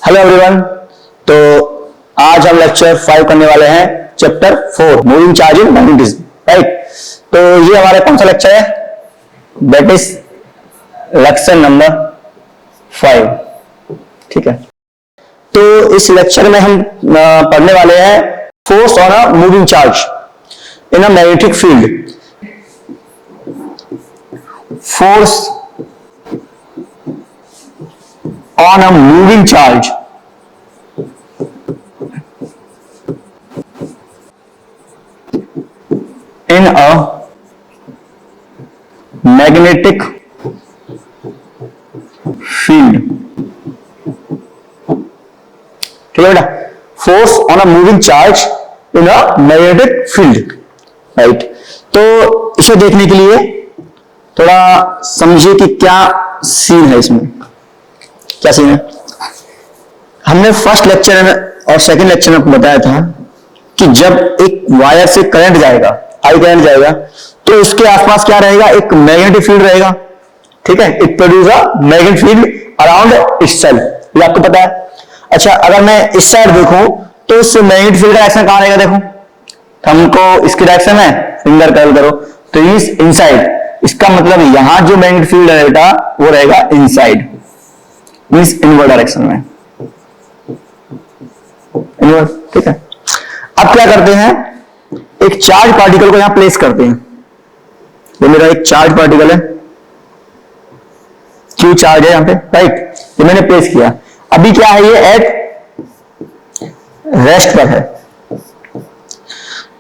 Hello everyone. तो आज हम लेक्चर 5 करने वाले हैं, chapter 4 moving charge in magnetism. Right, तो ये हमारा कौन सा लेक्चर है? That is lecture number 5। ठीक है, तो इस लेक्चर में हम पढ़ने वाले हैं force on a moving charge in a magnetic field. Force on a moving charge in a magnetic field। ठीक है बेटा, force on a moving charge in a magnetic field. Right, तो इसे देखने के लिए थोड़ा समझिए कि क्या सीन है इसमें। क्या सीन है? हमने फर्स्ट लेक्चर में और सेकंड लेक्चर में बताया था कि जब एक वायर से करंट जाएगा, आई करंट जाएगा, तो उसके आसपास क्या रहेगा? एक मैग्नेटिक फील्ड रहेगा। ठीक है, it produce a magnetic field around itself, ये आपको पता है। अच्छा, अगर मैं इस साइड देखूं तो उस मैग्नेटिक फील्ड का डायरेक्शन कहां रहेगा? देखो, हमको इसकी डायरेक्शन में फिंगर कर्ल करो तो इस इनसाइड, इसका मतलब यहां जो मैग्नेटिक फील्ड रहेगा वो रहेगा इनसाइड, मींस इनवर्ड डायरेक्शन में, इनवर्ड। ठीक है, अब क्या करते हैं, एक चार्ज पार्टिकल को यहां प्लेस करते हैं। ये मेरा एक चार्ज पार्टिकल है, क्यू चार्ज है यहां पे। राइट, ये मैंने प्लेस किया। अभी क्या है, ये एट रेस्ट पर है।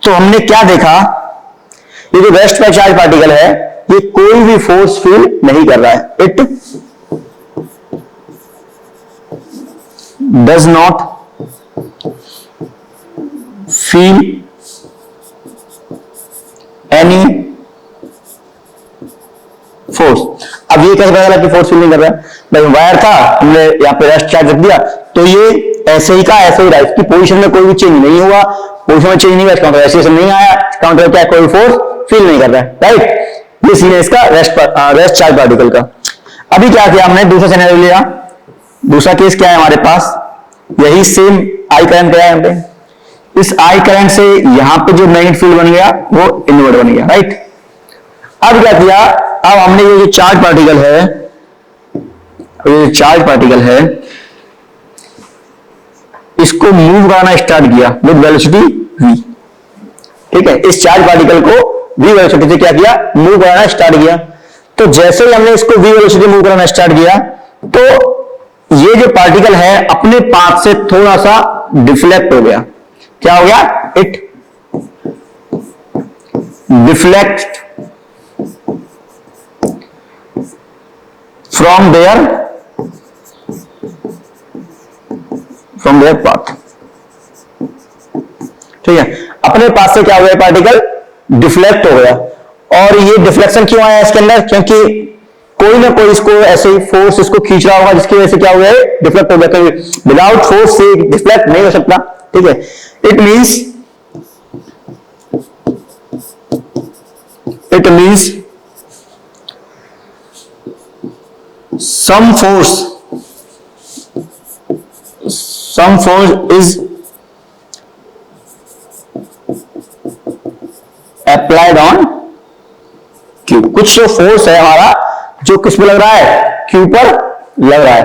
तो हमने क्या देखा, ये जो रेस्ट पर चार्ज पार्टिकल है ये कोई भी फोर्स फील नहीं कर रहा है। It does not feel any force। अब ये कैसे पता चला कि फोर्स फील नहीं कर रहा है? भाई वायर था, हमने यहां पे रेस्ट चार्ज रख दिया तो ये ऐसे ही का ऐसे ही रहा, इसकी पोजीशन में कोई भी चेंज नहीं हुआ, पोजीशन में चेंज नहीं हुआ, इसका मतलब ऐसे नहीं आया, इसका मतलब क्या, कोई फोर्स फील नहीं कर रहा है। राइट, ये सीन है इसका रेस्ट चार्ज पार्टिकल का। अभी क्या किया हमने, दूसरा सिनेरियो लिया। दूसरा केस क्या है हमारे पास, यही सेम आई करंट गया यहां पे। इस आई करंट से यहां पे जो मैग्नेटिक फील्ड बन गया वो इनवर्ड बन गया। राइट, अब क्या किया, अब हमने ये जो चार्ज पार्टिकल है, ये चार्ज पार्टिकल है, इसको मूव कराना स्टार्ट किया विद वेलोसिटी v। ठीक है, इस चार्ज पार्टिकल को v वेलोसिटी से क्या किया, मूव कराना स्टार्ट किया। तो जैसे ही हमने इसको v वेलोसिटी मूव कराना स्टार्ट किया तो ये जो पार्टिकल है अपने पाथ से थोड़ा सा डिफ्लेक्ट हो गया। क्या हो गया? It deflect from there path. ठीक है, अपने पाथ से क्या हो गया, पार्टिकल डिफ्लेक्ट हो गया। और ये डिफ्लेक्शन क्यों आया इसके अंदर? क्योंकि कोई ना कोई इसको ऐसे ही फोर्स इसको खींच रहा होगा, जिसकी वजह से क्या हो गया, डिफ्लेक्ट हो गया। विदाउट फोर्स से डिफ्लेक्ट नहीं हो सकता। ठीक है, it means some force is applied on Q। कुछ जो फोर्स है हमारा जो किस पे लग रहा है, Q पर लग रहा है।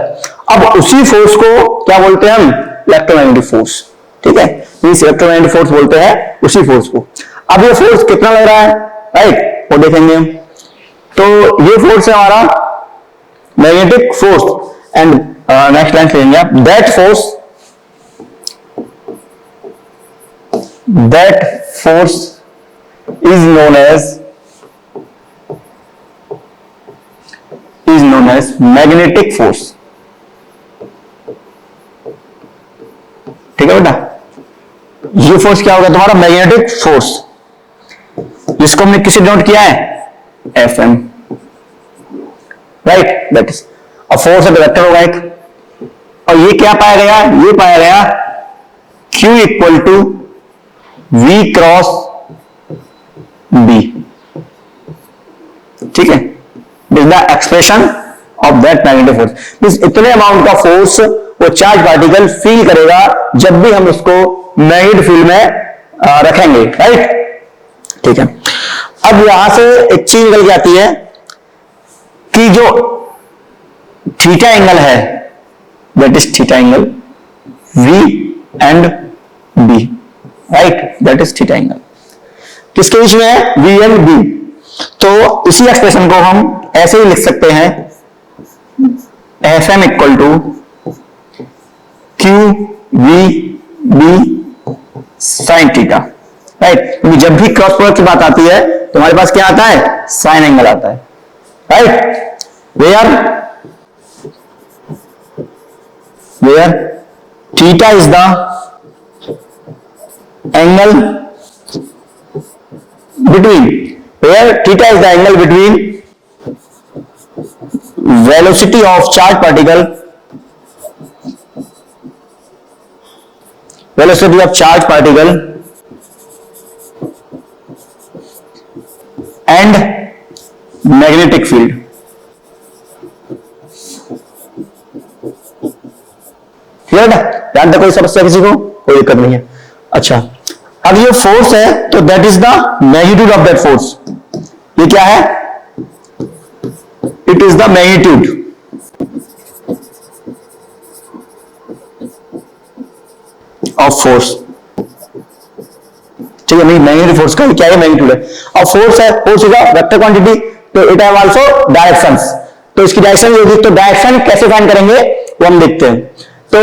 अब उसी फोर्स को क्या बोलते हैं हम, इलेक्ट्रोमैग्नेटिक फोर्स। ठीक है, मींस इलेक्ट्रोमैग्नेटिक फोर्स बोलते हैं उसी फोर्स को। अब ये फोर्स कितना लग रहा है, राइट, वो देखेंगे हम। तो ये फोर्स है हमारा magnetic force. And next line करेंगे आप, that force is known as magnetic force. ठीक है बेटा, ये फोर्स क्या होगा तुम्हारा, मैग्नेटिक फोर्स, जिसको हमने किसी नोट किया है, Fm। Right, that is a force of vector होगा एक। और ये क्या पाया गया, ये पाया गया Q equal to V cross B। ठीक है, this the expression of that magnetic force। Means इतने अमाउंट का फोर्स वो चार्ज पार्टिकल फील करेगा जब भी हम उसको मैग्नेटिक फील्ड में रखेंगे, राइट। ठीक है, अब यहां से एक चीज निकल के आती है कि जो थीटा एंगल है, that is theta angle V and B, right, that is theta angle किसके बीच में है, V एंड B। तो इसी एक्सप्रेशन को हम ऐसे ही लिख सकते हैं, Fm equal to QVB sin theta, right, क्योंकि जब भी क्रॉस प्रोडक्ट की बात आती है तो हमारे पास क्या आता है, साइन एंगल आता है, right. Where theta is the angle between, where theta is the angle between velocity of charge particle, velocity of charge particle and magnetic field। Clear है, ध्यान तक कोई समस्या किसी को, कोई दिक्कत नहीं है। अच्छा, अब ये फोर्स है तो that is the magnitude of that force. ये क्या है, it is the magnitude of force. ठीक है, मैग्नीट्यूड फोर्स का क्या है, मैग्नीट्यूड है। और फोर्स है, force is a vector quantity, तो इट हैव आल्सो डायरेक्शंस। तो इसकी डायरेक्शन होगी, तो डायरेक्शन कैसे फाइंड करेंगे वो हम देखते हैं। तो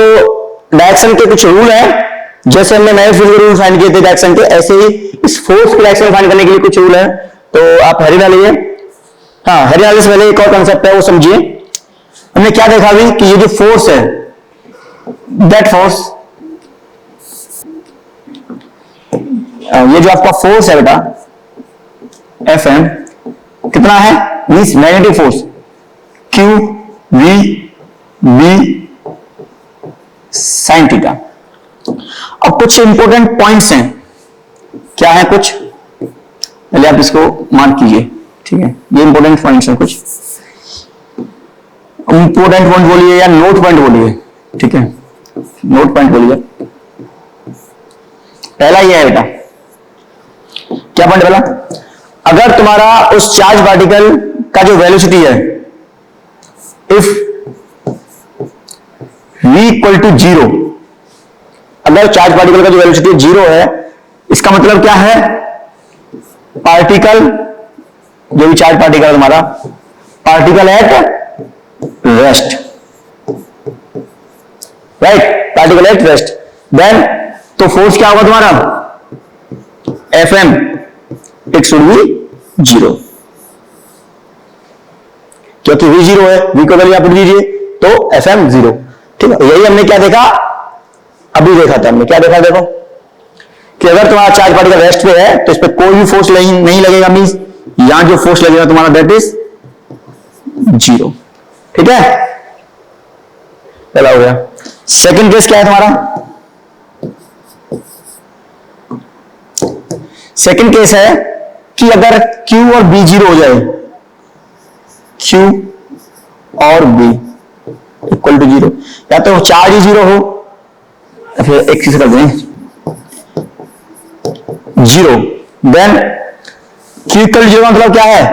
डायरेक्शन के कुछ रूल है, जैसे हमने मैग्नेटिक फील्ड के रूल फाइंड किए थे डायरेक्शन के, ऐसे ही इस फोर्स की डायरेक्शन फाइंड करने के लिए कुछ रूल है। तो आप हरी डालिए, हाँ हरी डालने से पहले एक और कॉन्सेप्ट है वो समझिए। हमने क्या देखा अभी कि ये जो फोर्स है, दैट फोर्स, ये जो आपका फोर्स है बेटा Fm कितना है, means magnetic force QVB sin theta. अब कुछ इंपॉर्टेंट पॉइंट्स हैं, क्या है कुछ, पहले आप इसको मार्क कीजिए, ठीक है। ये इंपॉर्टेंट पॉइंट्स हैं, कुछ इंपॉर्टेंट पॉइंट बोलिए या नोट पॉइंट बोलिए, ठीक है, नोट पॉइंट बोलिए। पहला ये है बेटा, क्या पॉइंट पहला, अगर तुम्हारा उस चार्ज पार्टिकल का जो वेलोसिटी है, इफ v इक्वल टू 0, अगर चार्ज पार्टिकल का जो वेलोसिटी 0 है, इसका मतलब क्या है, पार्टिकल, जो भी चार्ज पार्टिकल है तुम्हारा, particle at rest, right, particle at rest, then तो फोर्स क्या होगा तुम्हारा, Fm इट शुड बी 0, क्योंकि v 0 है, v को वैल्यू आप पुट दीजिए तो Fm 0। ठीक है, यही हमने क्या देखा, अभी देखा था हमने, क्या देखा, देखो कि अगर तुम्हारा चार्ज पार्टिकल रेस्ट पे है तो इस पे कोई भी फोर्स नहीं लगेगा, मींस यहां जो फोर्स लगेगा तुम्हारा दैट इज 0। ठीक है, चला हो गया। सेकंड केस क्या है तुम्हारा, सेकंड केस है कि अगर Q और B 0 हो जाए, Q और B इक्वल टू 0, या तो चार्ज ही 0 हो, फिर एक चीज कर दें 0, देन Q इक्वल टू 0 मतलब क्या है,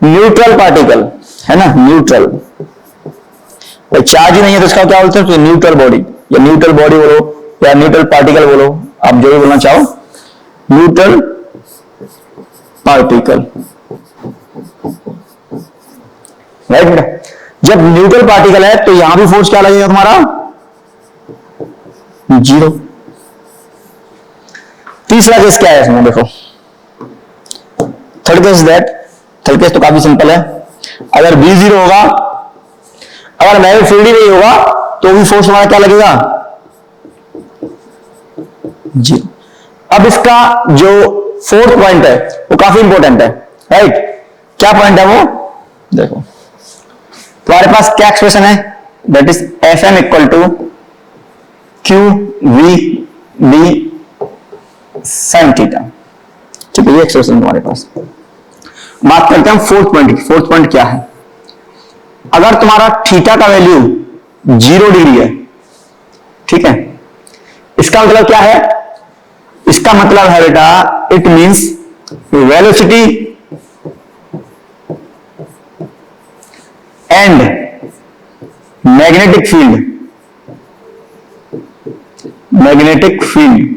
न्यूट्रल पार्टिकल है ना, न्यूट्रल, भाई चार्ज ही नहीं है तो इसका क्या बोलते हैं, तो न्यूट्रल बॉडी, या न्यूट्रल बॉडी बोलो या न्यूट्रल पार्टिकल बोलो, आप जो भी बोलना चाहो, न्यूट्रल पार्टिकल, राइट बेटा। जब न्यूट्रल पार्टिकल है तो यहां भी फोर्स क्या लगेगा तुम्हारा, 0। तीसरा केस क्या है इसमें, देखो third case that, third case तो काफी सिंपल है, अगर B 0 होगा, अगर मैग्नेटिक फील्ड ही नहीं होगा तो भी फोर्स हमारा क्या लगेगा, 0। अब इसका जो फोर्थ पॉइंट है वो काफी इंपॉर्टेंट है, राइट, क्या पॉइंट है वो, देखो तुम्हारे पास क्या एक्सप्रेशन है, that is Fm equal to QVB sin theta. ठीक है, ये एक्सप्रेशन तुम्हारे पास। बात करते हैं फोर्थ पॉइंट की। फोर्थ पॉइंट क्या है, अगर तुम्हारा थीटा का वैल्यू 0 डिग्री है, ठीक है, इसका मतलब क्या है? इसका मतलब है बेटा, it means velocity and magnetic field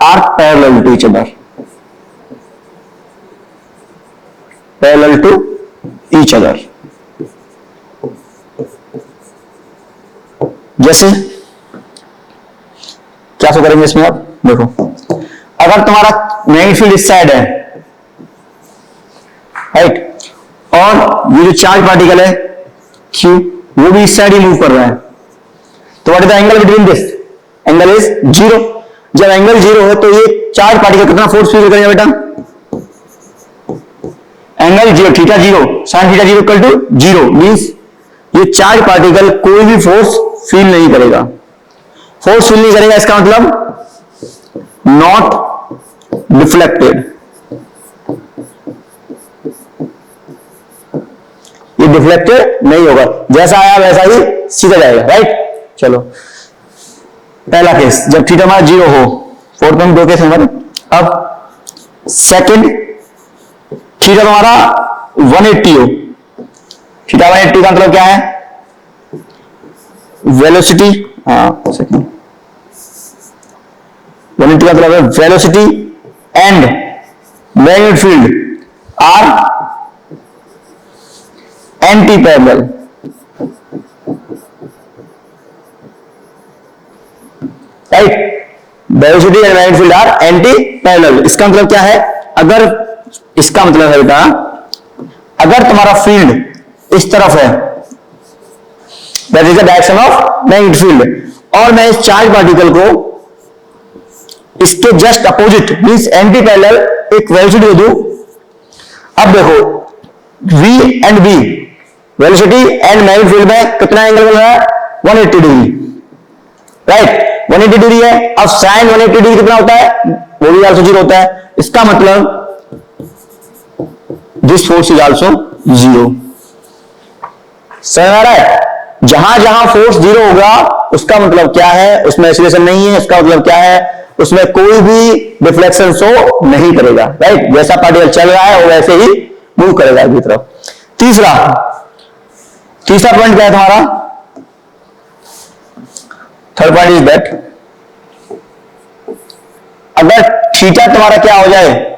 are parallel to each other. Parallel to each other. जैसे क्या सो करेंगे इसमें? आप देखो, अगर तुम्हारा मैग्नेटिक फील्ड इस साइड है, राइट, और ये जो चार्ज पार्टिकल है Q, वो भी इस साइड ही मूव कर रहा है, तो what is the angle between this? Angle is 0. जब एंगल 0 है तो ये चार्ज पार्टिकल कितना फोर्स फील करेगा बेटा? Angle 0, theta 0, sine theta 0 equal to 0 means ये चार्ज पार्टिकल कोई भी फोर्स फील नहीं करेगा. फोर्स फील नहीं करेगा इसका मतलब नॉट डिफ्लेक्टेड. ये डिफ्लेक्टेड नहीं होगा, जैसा आया वैसा ही सीधा जाएगा, राइट. चलो पहला केस, जब थीटा हमारा 0 हो. 4.2 केस हमारे. अब सेकंड, थीटा हमारा 180 हो. थीटा 180 का मतलब क्या है? वेलोसिटी, सेकंड 180 का मतलब है velocity and magnetic field are anti parallel. Right, velocity and magnetic field are anti parallel. इसका मतलब क्या है? अगर इसका मतलब है बेटा, अगर तुम्हारा फील्ड इस तरफ है, that is the direction of magnetic field, और मैं इस चार्ज पार्टिकल को इसके just opposite means anti parallel एक वेलोसिटी दे दूं. अब देखो V and B, velocity and magnetic field में कितना एंगल बन रहा है? 180 डिग्री, राइट. 180 डिग्री है. अब साइन 180 डिग्री कितना होता है? वो भी आल्सो 0 होता है. इसका मतलब दिस फोर्स इज आल्सो 0. समझ आ रहा है? जहां जहां फोर्स 0 होगा उसका मतलब क्या है? उसमें एक्सीलरेशन नहीं है. उसका मतलब क्या है? उसमें कोई भी डिफ्लेक्शन शो नहीं करेगा, राइट. जैसा पार्टिकल चल रहा है वो वैसे ही मूव करेगा आगे की तरफ. तीसरा पॉइंट क्या है तुम्हारा? थर्ड पॉइंट इज दैट, अगर थीटा तुम्हारा क्या हो जाए?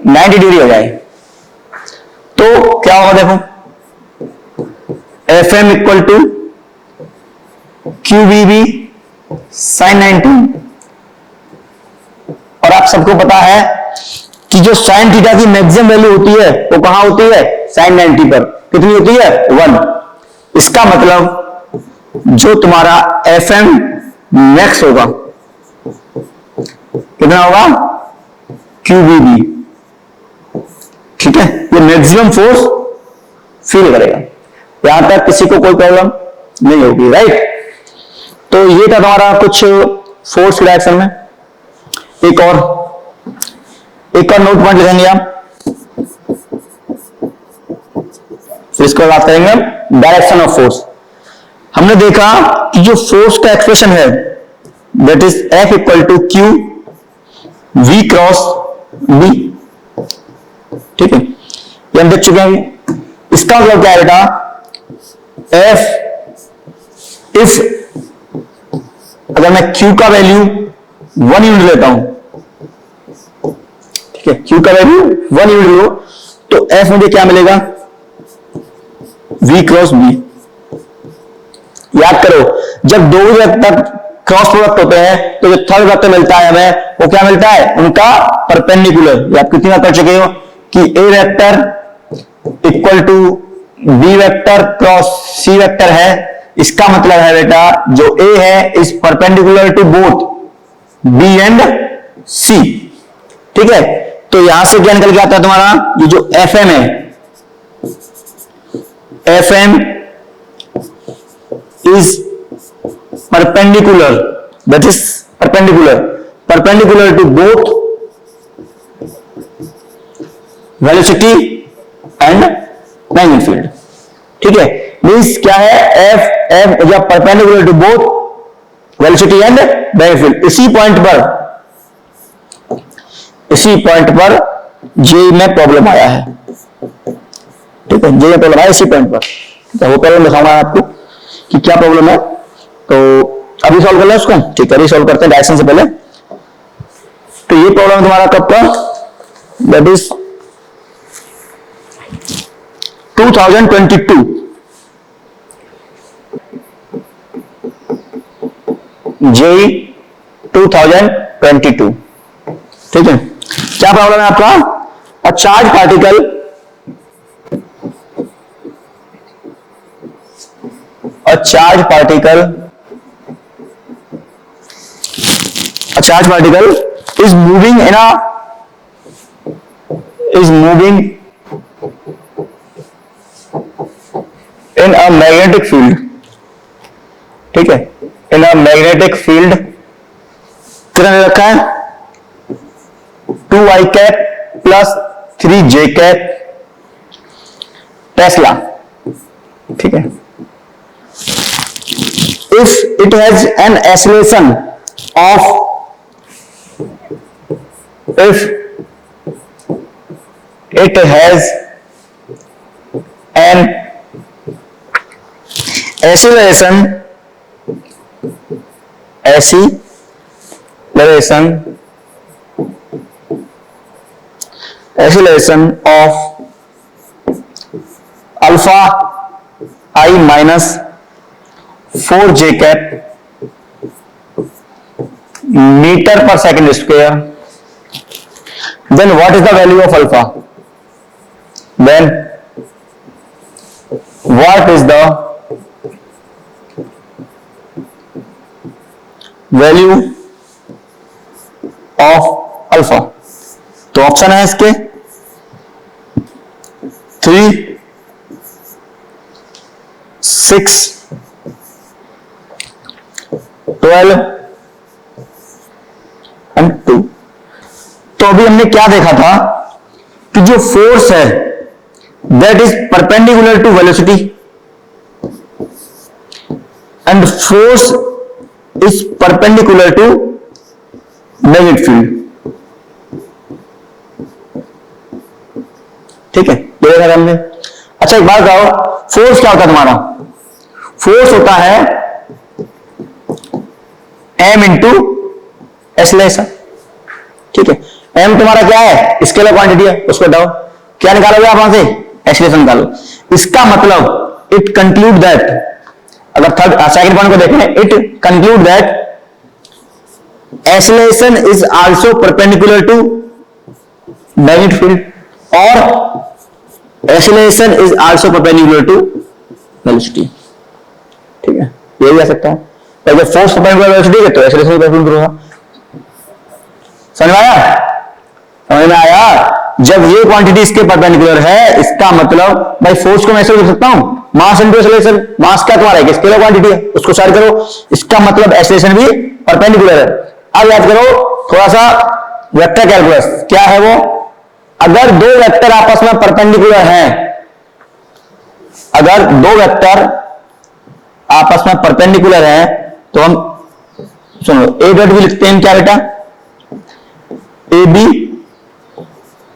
90 डिग्री हो जाए, तो क्या होगा? देखो, FM equal to QBB sine 90. और आप सबको पता है कि जो साइन थीटा की मैक्सिमम वैल्यू होती है वो कहां होती है? साइन 90 पर. कितनी होती है? 1. इसका मतलब जो तुम्हारा FM मैक्स होगा कितना होगा? QBB. ठीक है, ये मैक्सिमम फोर्स फील करेगा. यहां तक किसी को कोई प्रॉब्लम नहीं होगी, राइट. तो ये था तुम्हारा कुछ फोर्स की डायरेक्शन में. एक और नोट पॉइंट लिखेंगे आप, फिर इसको बात करेंगे हम डायरेक्शन ऑफ फोर्स. हमने देखा कि जो फोर्स का एक्सप्रेशन है that is F equal to Q V cross B. ठीक है, ये हम देख चुके हैं. इसका मतलब क्या है बेटा? F इफ अगर मैं Q का वैल्यू 1 यूनिट लेता हूं, ठीक है, Q का वैल्यू 1 यूनिट लो, तो F मुझे क्या मिलेगा? V cross B. याद करो, जब दो वेक्टर क्रॉस प्रोडक्ट होते हैं तो जो थर्ड वेक्टर मिलता है हमें, वो क्या मिलता है? उनका परपेंडिकुलर. आप कितनी बार कर चुके हो कि A vector equal to B vector cross C vector है. इसका मतलब है बेटा, जो A है is perpendicular to both B and C. ठीक है, तो यहां से क्या निकल के आता है तुम्हारा? ये जो FM है, FM is perpendicular, that is perpendicular to both velocity and magnetic field. ठीक है, मींस क्या है, F F is perpendicular to both velocity and magnetic field. इसी पॉइंट पर जे में प्रॉब्लम आया है, ठीक है, जे में प्रॉब्लम आया इसी पॉइंट पर। तो वो प्रॉब्लम दिखाऊंगा आपको कि क्या प्रॉब्लम है। तो अभी सॉल्व कर लें उसको, ठीक है, सॉल्व करते हैं डायरेक्शन से पहले। तो ये प्रॉब्लम तुम्हारा कब का, दैट इज 2022 जेई 2022, ठीक है। क्या प्रॉब्लम है आपका, a charge particle is moving in a magnetic field, ठीक है, in a magnetic field कितना दे रखा है, 2i cap plus 3j cap Tesla, ठीक है। if it has an acceleration of acceleration of alpha I minus 4j cap meter per second square, then what is the value of alpha? Then what is the value of alpha? तो option है इसके 3, 6, 12 and 2। तो अभी हमने क्या देखा था कि जो फोर्स है that is perpendicular to velocity and force is perpendicular to magnetic field, ठीक है, ये देखा हमने। अच्छा एक बात बताओ, फोर्स क्या होता है तुम्हारा, फोर्स होता है m इंटू एक्सेलरेशन, ठीक है। m तुम्हारा क्या है, स्केलर क्वांटिटी है, उसको हटाओ, क्या निकालोगे आप वहां से, एक्सेलरेशन निकालो। इसका मतलब इट कंक्लूड दैट, अगर सेकंड पॉइंट को देखें, it conclude that acceleration is also perpendicular to magnetic field और acceleration is also perpendicular to velocity, ठीक है, ये भी आ सकता है। अगर फोर्स परपेंडिकुलर वेलोसिटी है तो एक्सेलरेशन परपेंडिकुलर होगा। समझ में आया, समझ में आया। जब ये क्वांटिटी इसके परपेंडिकुलर है, इसका मतलब भाई फोर्स को मैं ऐसे लिख सकता हूं, मास इनटू एक्सेलरेशन। मास क्या तुम्हारा है, स्केलर क्वांटिटी है, उसको साइड करो, इसका मतलब एक्सेलरेशन भी परपेंडिकुलर है। अब याद करो थोड़ा सा वेक्टर कैलकुलस, क्या है वो, अगर दो वेक्टर आपस में परपेंडिकुलर हैं, अगर दो वेक्टर आपस में परपेंडिकुलर हैं तो हम सुनो ए डॉट भी लिखते हैं, क्या बेटा, ए बी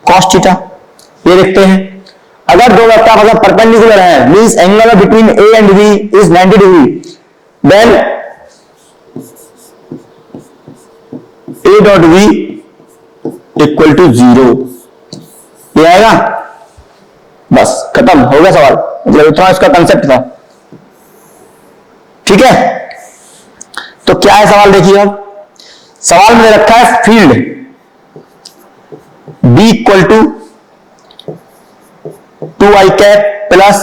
कॉस थीटा, ये लिखते हैं। अगर दो वेक्टर आपस में परपेंडिकुलर हैं, means angle between A and B is 90 degree, then A dot B equal to 0, ये आएगा, बस खत्म हो गया सवाल। मतलब इतना इसका कंसेप्ट था, ठीक है। तो क्या है सवाल, देखिए अब सवाल में रखा है field B equal to 2i cap plus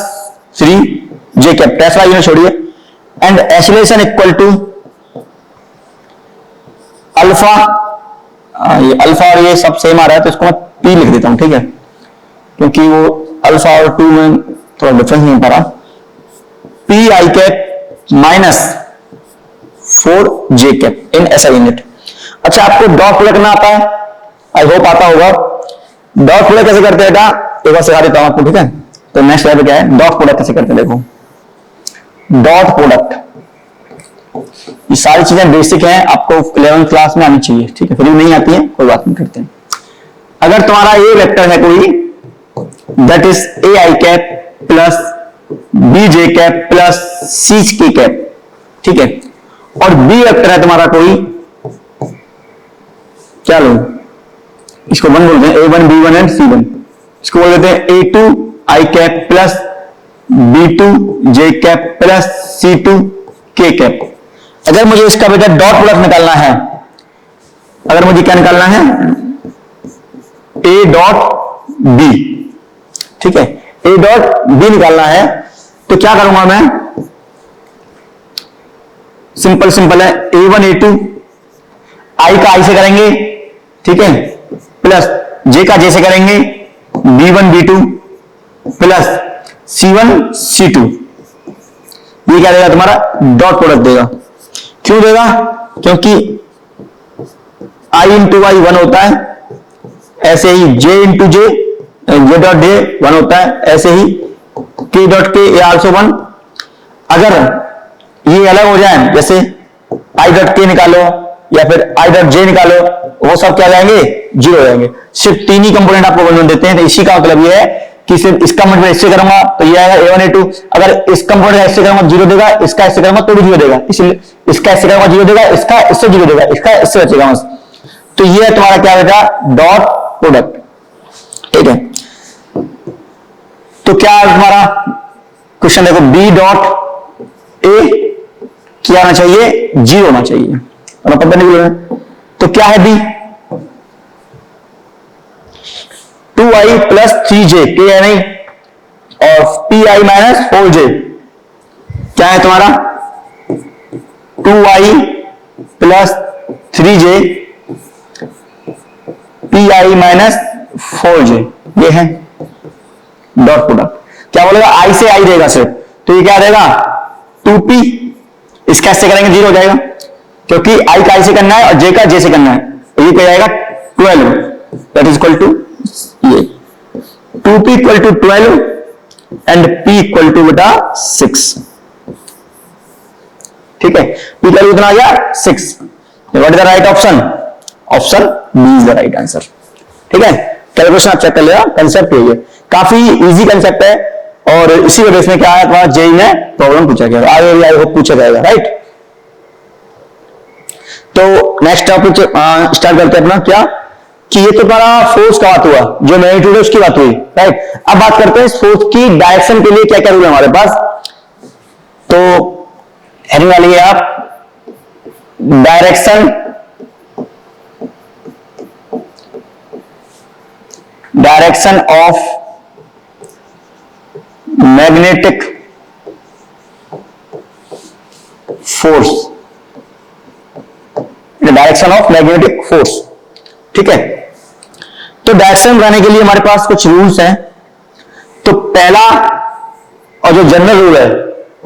3j cap, Tesla unit छोड़िए, and acceleration equal to alpha, ये अल्फा और ये सब सेम आ रहा है तो इसको मैं P लिख देता हूं, ठीक है, क्योंकि वो अल्फा और 2 में थोड़ा डिफरेंस नहीं पा रहा। P i cap minus 4j cap इन ऐसा यूनिट। अच्छा आपको डॉट प्रोडक्ट ना आता है, आई होप आता होगा। डॉट प्रोडक्ट कैसे करते हैं बेटा, एक बार सिखा देता हूं आपको, ठीक है। तो नेक्स्ट स्लाइड पे क्या है, डॉट प्रोडक्ट कैसे करते हैं, देखो डॉट प्रोडक्ट। ये सारी चीजें बेसिक हैं, आपको 11th क्लास में आनी चाहिए, ठीक है। फिर भी नहीं आती है कोई बात नहीं, करते हैं। अगर तुम्हारा ए वेक्टर है कोई, that is A i cap plus B j cap plus C k cap, ठीक है। और बी वेक्टर है तुम्हारा कोई, क्या लो, इसको वन बोलते हैं, A1 B1 एंड C1। इसको बोल देते हैं A2 I cap plus B2 J cap plus C2 K cap. अगर मुझे इसका बेटा डॉट प्रोडक्ट निकालना है, अगर मुझे क्या निकालना है, A डॉट B, ठीक है, A डॉट B निकालना है, तो क्या करूंगा मैं, सिंपल सिंपल है, A1 A2 I का I से करेंगे, ठीक है, प्लस J का J से करेंगे, B1 B2 plus C1 C2। ये क्या देगा तुम्हारा, डॉट प्रोडक्ट देगा। क्यों देगा, क्योंकि I इंटू वाई 1 होता है, ऐसे ही J into J dot J 1 होता है, ऐसे ही K डॉट K ये आल्सो 1। अगर ये अलग हो जाए, जैसे I डॉट K निकालो या फिर I डॉट J निकालो, वो सब क्या जाएंगे, 0 हो जाएंगे। सिर्फ तीन ही कंपोनेंट आपको वन देते हैं, तो इसी का मतलब ये है कि सिर्फ इसका मल्टीप्लाई इससे करूंगा तो ये आएगा A1 A2। अगर इस कंपोनेंट का इससे करूंगा 0 देगा, इसका इससे करूंगा तो भी 0 देगा, इसलिए इसका इससे करूंगा 0 देगा, इसका इससे 0 देगा, इसका इससे बचेगा बस। तो ये है तुम्हारा क्या बेटा, डॉट प्रोडक्ट, ठीक है। तो क्या है तुम्हारा क्वेश्चन, देखो B डॉट A क्या होना चाहिए, 0 होना चाहिए, और पता नहीं बोल, तो क्या है B, 2i प्लस 3j, के है नहीं, और pi माइनस 4j, क्या है तुम्हारा 2i plus 3j pi minus 4j, ये है डॉट प्रोडक्ट। क्या बोलेगा, i से i देगा सिर्फ, तो ये क्या देगा 2p, इसका ऐसे करेंगे 0 हो जाएगा, क्योंकि i का i से करना है और j का j से करना है, तो ये क्या जाएगा 12, दैट इज इक्वल टू ये 2p equal to 12 and p equal to बेटा 6, ठीक है। p का कितना आ गया 6। What is the right option, option B is the right answer, ठीक है। कैलकुलेशन आप चेक कर लेगा, कंसेप्ट ये काफी इजी कंसेप्ट है, और इसी वजह से क्या है तुम्हारा जेई में प्रॉब्लम पूछा गया, आई होप पूछा जाएगा, राइट। तो नेक्स्ट टॉपिक स्टार्ट करते हैं अपना, क्या कि ये तो तुम्हारा फोर्स का बात हुआ, जो मैग्नीट्यूड है उसकी बात हुई, राइट। अब बात करते हैं फोर्स की डायरेक्शन के लिए क्या क्या रूल है हमारे पास। तो हेडिंग वाली है आप, direction of magnetic force, direction of magnetic force, ठीक है। तो डायरेक्शन बनाने के लिए हमारे पास कुछ रूल्स हैं। तो पहला और जो जनरल रूल है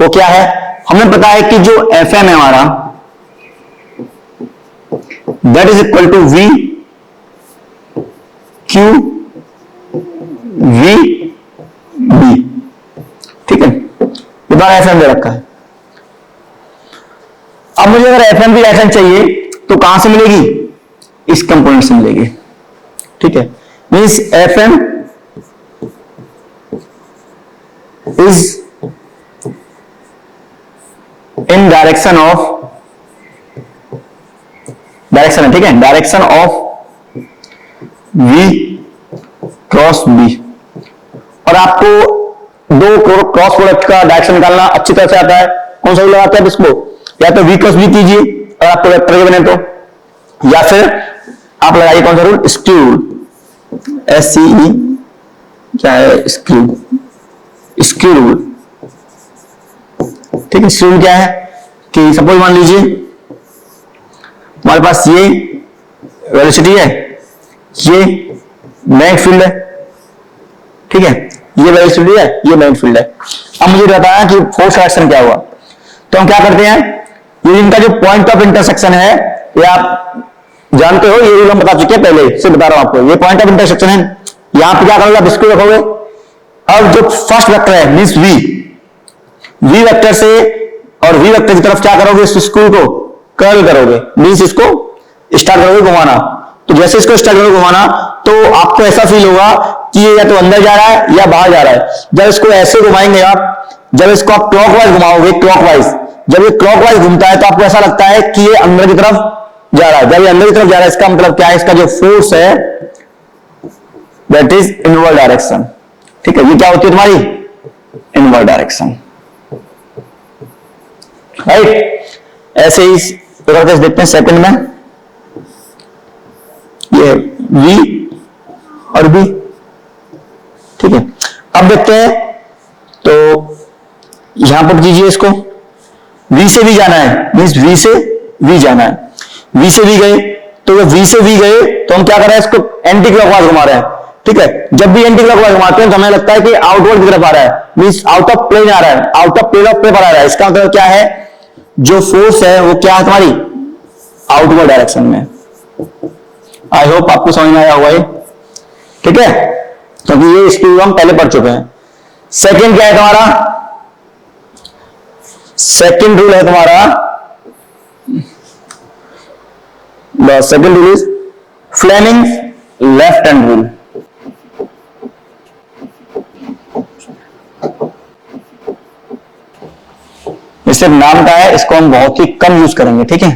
वो क्या है, हमें पता है कि जो Fm है हमारा, that is equal to V Q V B, ठीक है। ये बार Fm दे रखा है। अब मुझे अगर Fm की डायरेक्शन चाहिए तो कहां से मिलेगी, इस कंपोनेंट से मिलेगी, ठीक है। Means Fm is in direction of, direction है, ठीक है, direction of V cross B। और आपको दो क्रॉस प्रोडक्ट का डायरेक्शन निकालना अच्छी तरह से आता है। कौन सा लगाते हैं इसको, या तो V क्रॉस B कीजिए और आपको वेक्टर के बने तो, या फिर आप लगाइए कौन सा रूल, स्क्यू रूल, SCE क्या है, स्क्यू रूल, ठीक है। स्क्यू रूल क्या है कि सपोज मान लीजिए हमारे पास ये वेलोसिटी है, ये मैग्नेटिक फील्ड है, ठीक है, ये वेलोसिटी है, ये मैग्नेटिक फील्ड है। अब मुझे बताया कि फोर्स डायरेक्शन क्या हुआ, तो हम क्या करते हैं, ये इनका जो पॉइंट ऑफ इंटरसेक्शन है, ये आप जानते हो, ये रूल हम बता चुके हैं पहले से, बता रहा हूं आपको। ये पॉइंट ऑफ इंटरसेक्शन है, यहां पे क्या करोगे आप, इसको रखोगे। अब जो फर्स्ट वेक्टर है मींस V, वी वेक्टर से और वी वेक्टर की तरफ क्या करोगे, इस स्क्रू को कर्ल करोगे, मींस इसको स्टार्ट करोगे घुमाना। तो जैसे इसको स्टार्ट करोगे घुमाना तो आपको ऐसा फील होगा कि ये या तो अंदर जा रहा है या बाहर जा रहा है। जब इसको ऐसे घुमाएंगे आप, जब इसको आप क्लॉकवाइज घुमाओगे, क्लॉकवाइज, जब ये क्लॉकवाइज घूमता है तो आपको ऐसा लगता है कि ये अंदर की तरफ जा रहा है। जब ये अंदर की तरफ जा रहा है इसका मतलब क्या है, इसका जो फोर्स है दैट इज इनवर्ड डायरेक्शन। ठीक है, ये क्या होती है तुम्हारी इनवर्ड डायरेक्शन, राइट। ऐसे ही एक और केस देखते हैं सेकंड में, ये V और B। ठीक है, अब देखते हैं, तो यहां पर कीजिए इसको, V से V जाना है, मीन्स V से V जाना है, V से V गए, तो जब V से V गए तो हम क्या कर रहे हैं, इसको एंटी क्लॉकवाइज घुमा रहे हैं। ठीक है, जब भी एंटी क्लॉकवाइज घुमाते हैं तो हमें लगता है कि आउटवर्ड की तरफ आ रहा है, मीन्स आउट ऑफ प्लेन आ रहा है, out of plane of paper आ रहा है। इसका मतलब क्या है, जो फोर्स है वो क्या है तुम्हारी आउटवर्ड डायरेक्शन में। आई होप आपको समझ में आया होगा ये। ठीक है, क्योंकि ये इसकी हम पहले पढ़ चुके हैं। सेकंड क्या है तुम्हारा, सेकंड रूल है तुम्हारा, the second rule is Fleming left hand rule. ये सिर्फ नाम का है, इसको हम बहुत ही कम यूज करेंगे। ठीक है,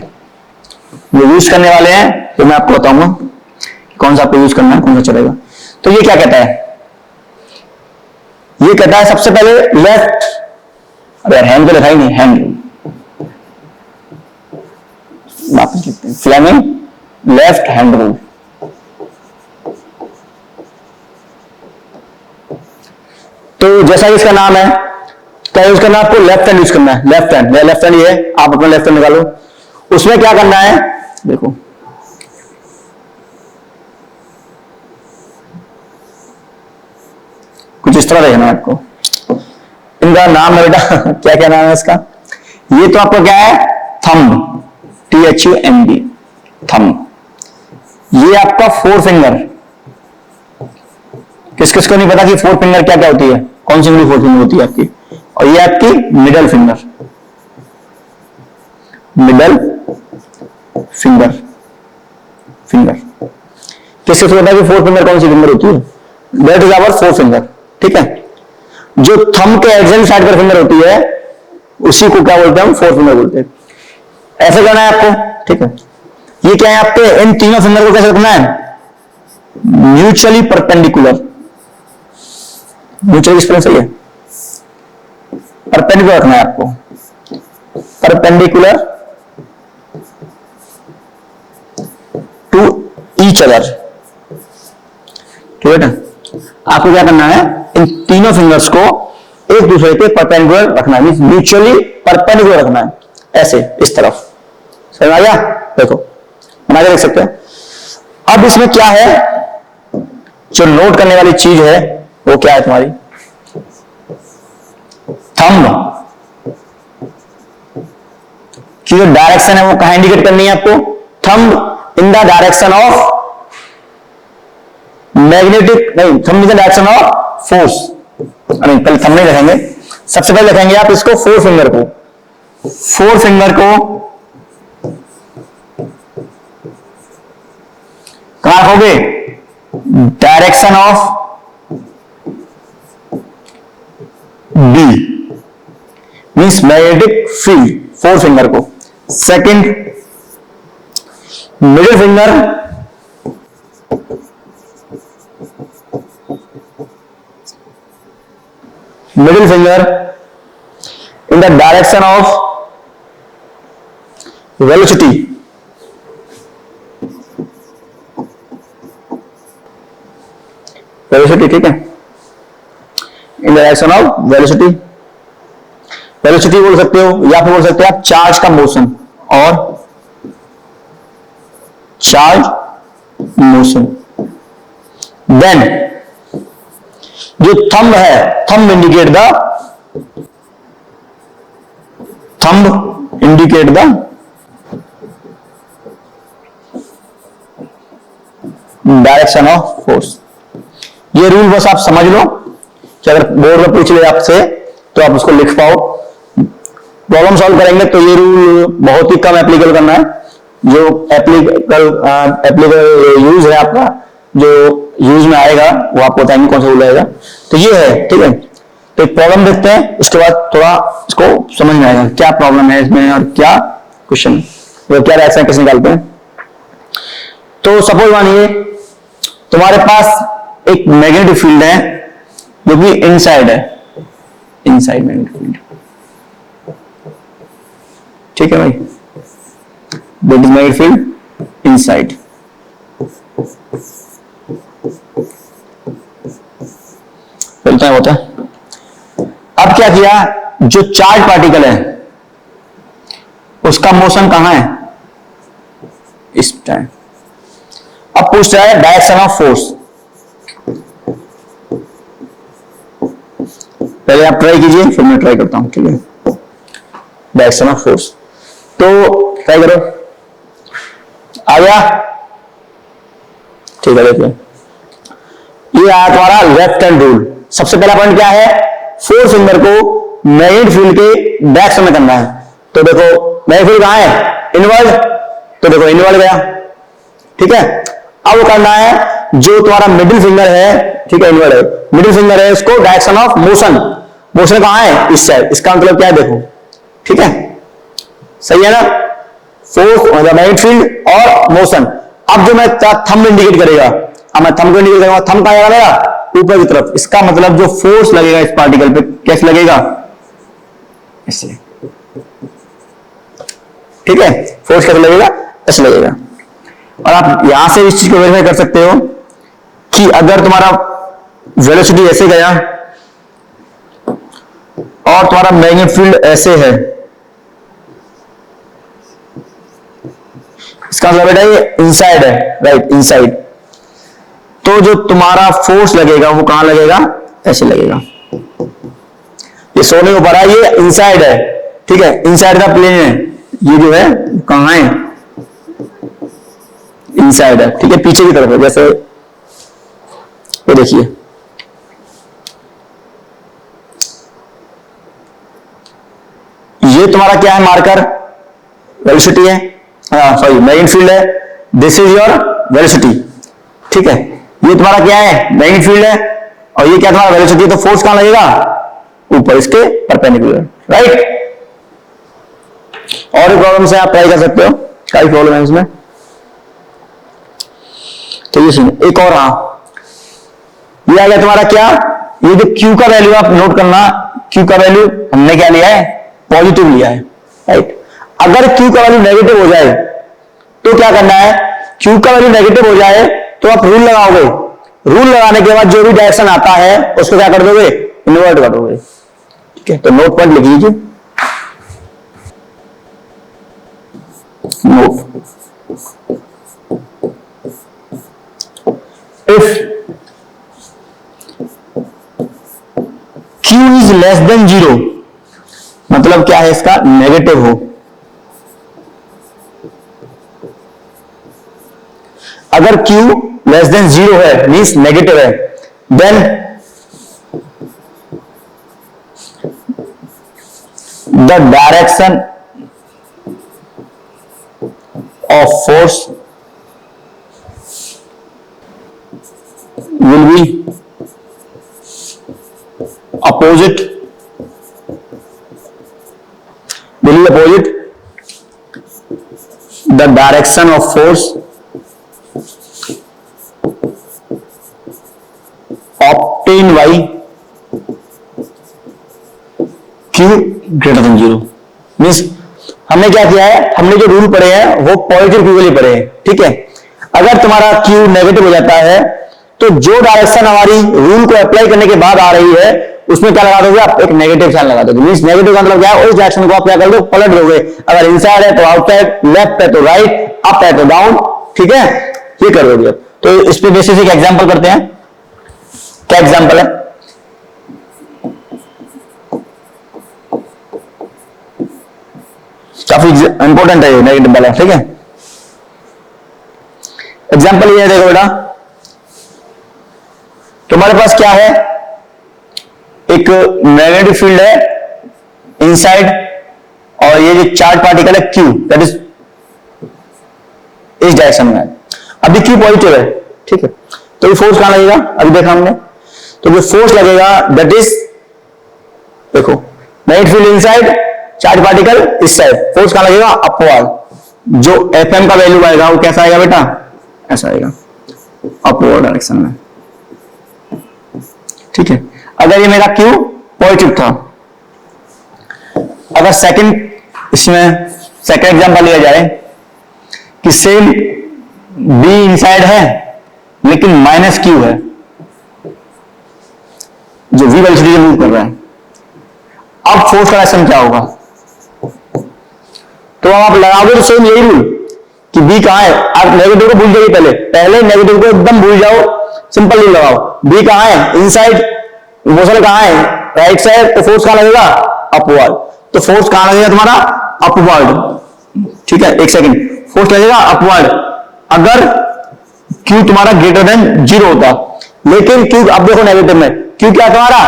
जो यूज करने वाले हैं तो मैं आपको बताऊंगा कि कौन सा आपको यूज करना है, कौन सा चलेगा। तो ये क्या कहता है, ये कहता है सबसे पहले लेफ्ट, अरे हैंड तो लिखा ही नहीं, हैंड वापस लिखते हैं, फ्लेमिंग लेफ्ट हैंड रूल। तो जैसा कि इसका नाम है, क्या यूज करना है आपको, लेफ्ट हैंड यूज करना है, लेफ्ट हैंड, लेफ्ट हैंड ये है, आप अपना लेफ्ट हैंड निकालो। उसमें क्या करना है, देखो कुछ इस तरह देखना है आपको। इनका नाम है बेटा क्या क्या नाम है इसका, ये तो आपको क्या है, थंब, THUMB, थंब। ये आपका फोर फिंगर, किस किस को नहीं पता कि फोर फिंगर क्या क्या होती है, कौन सी उंगली फोर फिंगर होती है आपकी। और ये आपकी middle finger, middle finger, finger किस किस को पता है कि फोर फिंगर कौन सी फिंगर होती है, that is our four finger. ठीक है, जो थंब के एडजेंट साइड पर फिंगर होती है उसी को क्या बोलते हैं, हम फोर फिंगर बोलते हैं। ऐसे करना है आपको। ठीक है, ये क्या है आपके, इन तीनों फिंगर को कैसे रखना है, म्यूचुअली परपेंडिकुलर। म्यूचुअली स्पेलिंग सही है, परपेंडिकुलर रखना है आपको, परपेंडिकुलर टू ईच अदर। ठीक है ना, आपको क्या करना है, इन तीनों फिंगर्स को एक दूसरे के परपेंडिकुलर रखना है, मींस म्यूचुअली परपेंडिकुलर रखना है, ऐसे इस तरफ। समझ आ गया, देखो बना के देख सकते हो। अब इसमें क्या है, जो नोट करने वाली चीज है वो क्या है तुम्हारी, थंब की जो डायरेक्शन है वो कहां इंडिकेट करनी है आपको, thumb in the direction of magnetic, नहीं, thumb in the direction of force. नहीं, पहले थंब नहीं लिखेंगे, सबसे पहले लिखेंगे आप इसको फोर फिंगर को, फोर फिंगर को कहां रखोगे, direction of B, means magnetic field, four finger को। Second, middle finger middle finger in the direction of velocity, velocity. ठीक है, in the direction of velocity, velocity बोल सकते हो या फिर बोल सकते हो आप चार्ज का मोशन, और चार्ज मोशन। देन जो थंब है, thumb indicate the, thumb indicate the direction of force. ये रूल बस आप समझ लो कि अगर बोर्ड में पूछ ले आपसे तो आप उसको लिख पाओ। प्रॉब्लम सॉल्व करेंगे तो ये रूल बहुत ही कम एप्लीकेबल करना है। जो एप्लीकेबल यूज है आपका, जो यूज में आएगा वो आपको बताएंगे कौन सा रूल आएगा। तो ये है, ठीक है। तो एक प्रॉब्लम देखते हैं, उसके बाद थोड़ा इसको समझ में आएगा क्या प्रॉब्लम है इसमें और क्या क्वेश्चन, क्या रिएक्शन कैसे निकालते हैं। तो सपोज मानिए तुम्हारे पास एक मैग्नेटिक फील्ड है जो कि इनसाइड है, इनसाइड मैग्नेटिक फील्ड, ठीक है भाई, that is magnetic field inside. बोलता है होता है। अब क्या किया, जो चार्ज पार्टिकल है उसका मोशन कहां है, इस टाइम। अब पूछ रहा है डायरेक्शन ऑफ फोर्स। पहले आप ट्राई कीजिए फिर मैं ट्राई करता हूं, ठीक है। डायरेक्शन ऑफ फोर्स, तो ट्राई करो, आ गया, ठीक है। देखिए ये आया तुम्हारा लेफ्ट हैंड रूल। सबसे पहला पॉइंट क्या है, फोर फिंगर को मैग्नेटिक फील्ड के डायरेक्शन में करना है। तो देखो मैग्नेटिक फील्ड कहां है, इनवर्ड, तो देखो इनवर्ड गया, ठीक है। अब वो करना है जो तुम्हारा मिडिल फिंगर है, ठीक है, इनवर्ड है, मिडिल फिंगर है, इसको डायरेक्शन ऑफ मोशन, मोशन कहां है, इस साइड। इसका मतलब क्या है देखो, ठीक है, सही है ना, फोर्स मतलब मैग्नेटिक फील्ड और मोशन। अब जो मैं थंब इंडिकेट करेगा, अब मैं थंब को इंडिकेट करूंगा, थंब कहां जाएगा, ऊपर की तरफ। इसका मतलब जो फोर्स लगेगा इस पार्टिकल पे कैसे लगेगा, ऐसे, ठीक है, फोर्स कैसे लगेगा, ऐसे लगेगा। और आप यहां से इस चीज को वेरीफाई कर सकते हो कि अगर तुम्हारा वेलोसिटी ऐसे गया और तुम्हारा मैग्नेटिक फील्ड ऐसे है, इसका मतलब बेटा ये इनसाइड है, राइट, इनसाइड। तो जो तुम्हारा फोर्स लगेगा वो कहां लगेगा, ऐसे लगेगा। ये सोने को पड़ा, ये इनसाइड है, ठीक है, इनसाइड का प्लेन है, ये जो है कहां है, इनसाइड है, ठीक है, पीछे की तरफ है। जैसे ये देखिए, ये तुम्हारा क्या है, मार्कर वेलोसिटी है, सॉरी मैग्नेटिक फील्ड है, दिस इज योर वेलोसिटी, ठीक है। ये तुम्हारा क्या है, मैग्नेटिक फील्ड है, और ये क्या तुम्हारा वेलोसिटी, तो फोर्स कहां लगेगा, ऊपर इसके परपेंडिकुलर, राइट। और भी प्रॉब्लम से आप ट्राई कर सकते हो, काफी प्रॉब्लम है इसमें। तो ये सुनिए एक और, ये आ गया तुम्हारा क्या, ये जो Q का वैल्यू आप नोट करना, Q का वैल्यू हमने क्या लिया है, पॉजिटिव लिया है, राइट। अगर Q का वैल्यू नेगेटिव हो जाए तो क्या करना है, Q का वैल्यू नेगेटिव हो जाए तो आप रूल लगाओगे, रूल लगाने के बाद जो भी डायरेक्शन आता है उसको क्या कर दोगे, इन्वर्ट कर दोगे, ठीक है। तो नोट पॉइंट लिख लीजिए, note, if Q is less than 0, मतलब क्या है इसका, नेगेटिव हो। अगर Q लेस देन 0 है, मींस नेगेटिव है, then the direction of force will be opposite, the direction of force obtained by Q greater than 0। Means हमने क्या किया है, हमने जो रूल पढ़े हैं वो पॉजिटिव Q के लिए पढ़े हैं, ठीक है। अगर तुम्हारा Q नेगेटिव हो जाता है तो जो डायरेक्शन हमारी रूल को अप्लाई करने के बाद आ रही है उसमें क्या लगा दोगे आप, एक नेगेटिव साइन लगा दोगे। मींस नेगेटिव का मतलब क्या है, उस डायरेक्शन को आप क्या कर दो, पलट दोगे। अगर इनसाइड है तो आउटसाइड, लेफ्ट है तो राइट, अप है तो डाउन, ठीक है, ये कर दोगे। तो इस पे बेसिस एक एग्जांपल करते हैं, क्या एग्जांपल है, काफी इंपॉर्टेंट है ये नेगेटिव वाला, ठीक है। एग्जांपल ये देखो बेटा, तुम्हारे पास क्या है, एक मैग्नेटिक फील्ड है इनसाइड, और ये जो चार्ज पार्टिकल है Q, दैट इज इस डायरेक्शन में है। अभी Q पॉजिटिव है, ठीक है, तो ये फोर्स कहां लगेगा, अभी देखा हमने, तो जो फोर्स लगेगा दैट इज, देखो magnetic field inside, charge particle इस साइड, फोर्स कहां लगेगा, अपवर्ड। जो Fm का वैल्यू आएगा वो कैसा आएगा बेटा, ऐसा आएगा, अपवर्ड डायरेक्शन में, ठीक है। अगर ये मेरा Q पॉजिटिव था, अगर सेकंड, इसमें सेकंड एग्जांपल लिया जाए कि सेम B इनसाइड है लेकिन माइनस Q है, जो V वेलोसिटी से मूव कर रहा है, अब फोर्स का डायरेक्शन क्या होगा, तो आप लगाओगे तो सेम यही रूल कि B कहां है, आप नेगेटिव को भूल जाइए, पहले नेगेटिव को एकदम भूल जाओ, सिंपल रूल लगाओ, B कहां है, इनसाइड, मोशन कहां है, राइट साइड, तो फोर्स कहां लगेगा, अपवर्ड, तो फोर्स कहां लगेगा तुम्हारा, अपवर्ड, ठीक है, एक सेकंड, फोर्स लगेगा अपवर्ड अगर Q तुम्हारा ग्रेटर देन 0 होता, लेकिन Q अब देखो नेगेटिव में, Q क्या तुम्हारा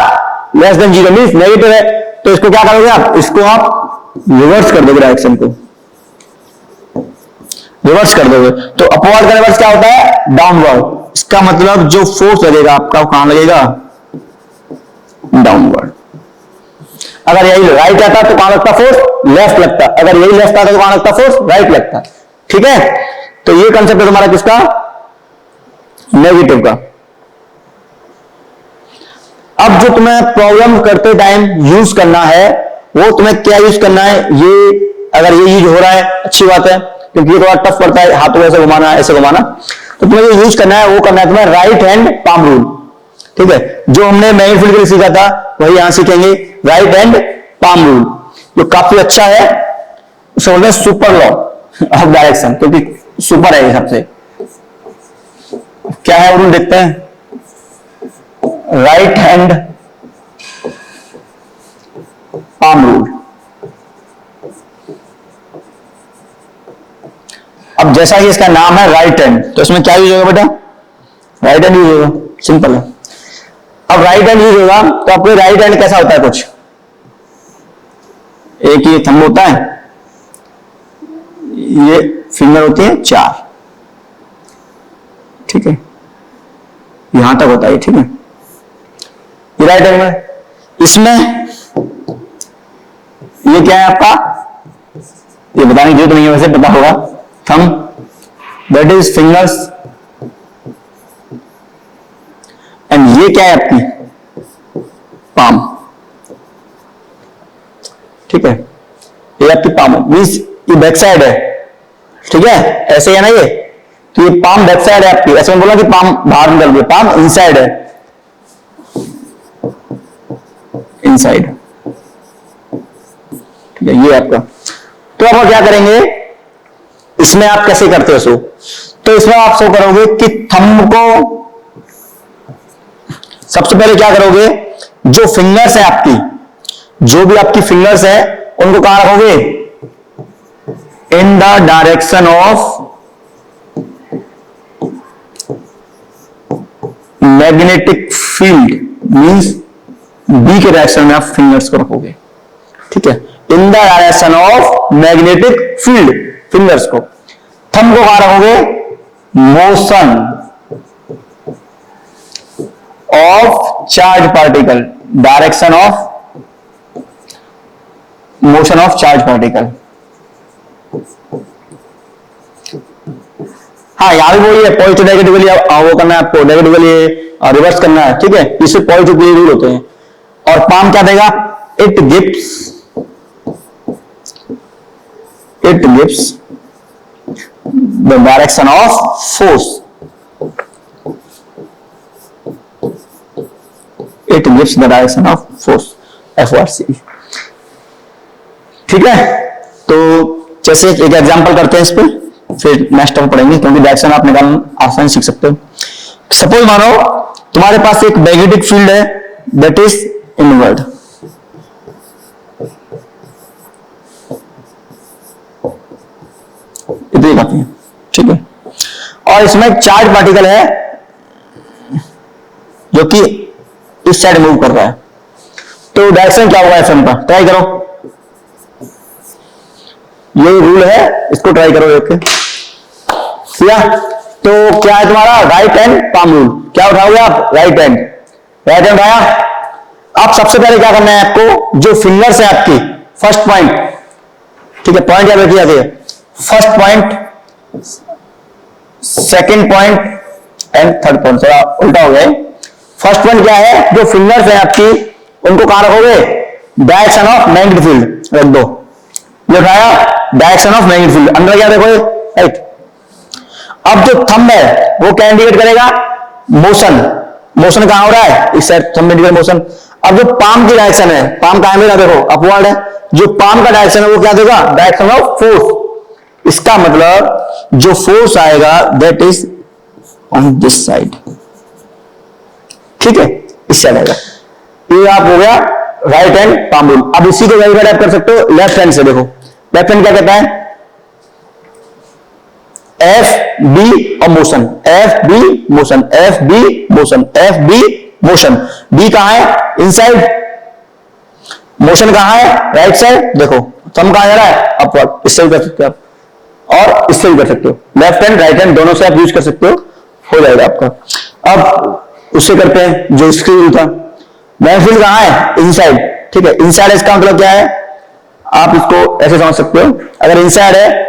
लेस देन 0 मींस नेगेटिव है, तो इसको क्या करोगे आप, इसको आप रिवर्स कर दोगे, डायरेक्शन को रिवर्स कर दोगे, तो अपवर्ड का रिवर्स क्या होता है, डाउनवर्ड। इसका मतलब जो फोर्स लगेगा आपका वो कहां लगेगा, डाउनवर्ड। अगर यही राइट आता तो कहां लगता फोर्स, लेफ्ट लगता, अगर यही लेफ्ट आता तो कहां लगता फोर्स, राइट लगता, ठीक है। तो ये कंसेप्ट है तुम्हारा किसका, नेगेटिव का। अब जो तुम्हें प्रॉब्लम करते टाइम यूज करना है वो तुम्हें क्या यूज करना है, ये अगर ये यूज हो रहा है अच्छी बात है, क्योंकि ये थोड़ा टफ पड़ता है, हाथों ऐसे घुमाना ऐसे घुमाना, तो तुम्हें ये यूज करना है, वो करना है तुम्हें राइट हैंड पाम रूल, ठीक है। जो हमने मैग्नेटिक फील्ड के लिए सीखा था वही यहां सीखेंगे, राइट हैंड पाम रूल, जो काफी अच्छा है, उसे बोलते हैं सुपर लॉ ऑफ डायरेक्शन, क्योंकि सुपर है सबसे। क्या है रूल देखते हैं, राइट हैंड पाम रूल। अब जैसा कि इसका नाम है राइट हैंड, तो इसमें क्या यूज होगा बेटा, राइट हैंड यूज होगा, सिंपल है। अब राइट हैंड यूज होगा तो आपको राइट हैंड कैसा होता है, कुछ एक ये थंब होता है, ये फिंगर होती है 4, ठीक है, यहां तक होता है, ठीक है, ये राइट हैंड में। इसमें ये क्या है आपका, ये बताने की जरूरत नहीं है, वैसे पता होगा, thumb that is fingers, and ये क्या है आपकी पाम, ठीक है, ये आपकी पाम मीन्स ये बैक साइड है, ठीक है, ऐसे है ना ये, तो ये पाम बैक साइड है आपकी, ऐसे में बोला कि पाम बाहर निकल गई, पाम इनसाइड है, इनसाइड, ठीक है, ये आपका। तो अब क्या करेंगे, इसमें आप कैसे करते हो शो, तो इसमें आप शो करोगे कि थंब को सबसे पहले क्या करोगे, जो फिंगर्स है आपकी, जो भी आपकी फिंगर्स है उनको कहां रखोगे, in the direction of magnetic field, means B के डायरेक्शन में आप फिंगर्स को रखोगे, ठीक है, in the direction of magnetic field, fingers को। थंब को कहां रखोगे, motion of charge particle, direction of motion of charge particle. हाँ यहां भी वही है, पॉजिटिव नेगेटिवली वो करना है आपको, नेगेटिवली रिवर्स करना है, ठीक है, इससे पॉजिटिव रूल होते हैं। और पाम क्या देगा, it gives the direction of force, it gives the direction of force, FRC, ठीक है। तो जैसे एक एग्जांपल करते हैं इस पे, फिर नेक्स्ट टाइम पढ़ेंगे, क्योंकि डायरेक्शन आप निकालना आसानी सीख सकते हो। सपोज मानो तुम्हारे पास एक मैग्नेटिक फील्ड है दैट इज इनवर्ड, इतनी काफी है, ठीक है, और इसमें एक चार्ज पार्टिकल है जो कि इस साइड मूव कर रहा है, तो डायरेक्शन क्या होगा एफएम का, ट्राई करो, ये रूल है, इसको ट्राई करो देख के। तो क्या है तुम्हारा राइट हैंड पाम रूल। क्या उठाओगे आप? राइट हैंड उठाया। अब सबसे पहले क्या करना है आपको, जो फिंगर्स है आपकी, फर्स्ट पॉइंट, ठीक है, पॉइंट याद रखी जाती है, first point, second point and third point. थोड़ा उल्टा हो गया। फर्स्ट पॉइंट क्या है, जो फिंगर्स है आपकी उनको कहां रखोगे? डायरेक्शन ऑफ मैग्नेटिक फील्ड रख दो। ये उठाया, डायरेक्शन ऑफ मैग्नेटिक फील्ड, अंदर क्या देखोगे? राइट। अब जो थंब है वो क्या इंडिकेट करेगा? मोशन। मोशन कहां हो रहा है? इस साइड थंब इंडिकेट मोशन। अब जो पाम की डायरेक्शन है, पाम कहां है मेरा? देखो अपवर्ड है। जो पाम का डायरेक्शन है वो क्या देगा? Direction of force. इसका मतलब जो फोर्स आएगा that is on this side, ठीक है, इस साइड आएगा। ये आप हो गया राइट हैंड पाम रूल। अब इसी को वेरीफाई आप कर सकते हो लेफ्ट हैंड से। देखो लेफ्ट हैंड क्या कहता है? एफ बी और motion, F B motion, F B motion, F B motion. B कहां है? इनसाइड। मोशन कहां है? Right side. देखो थंब कहां जा रहा है? अपवर्ड। इससे भी कर सकते हो आप और इससे भी कर सकते हो। लेफ्ट हैंड राइट हैंड दोनों से आप यूज कर सकते हो जाएगा आपका। अब उससे करते हैं जो स्क्रीन था। मैग्नेटिक फील्ड कहां है? इनसाइड, ठीक है। इनसाइड इसका मतलब क्या है? आप इसको ऐसे समझ सकते हो, अगर इनसाइड है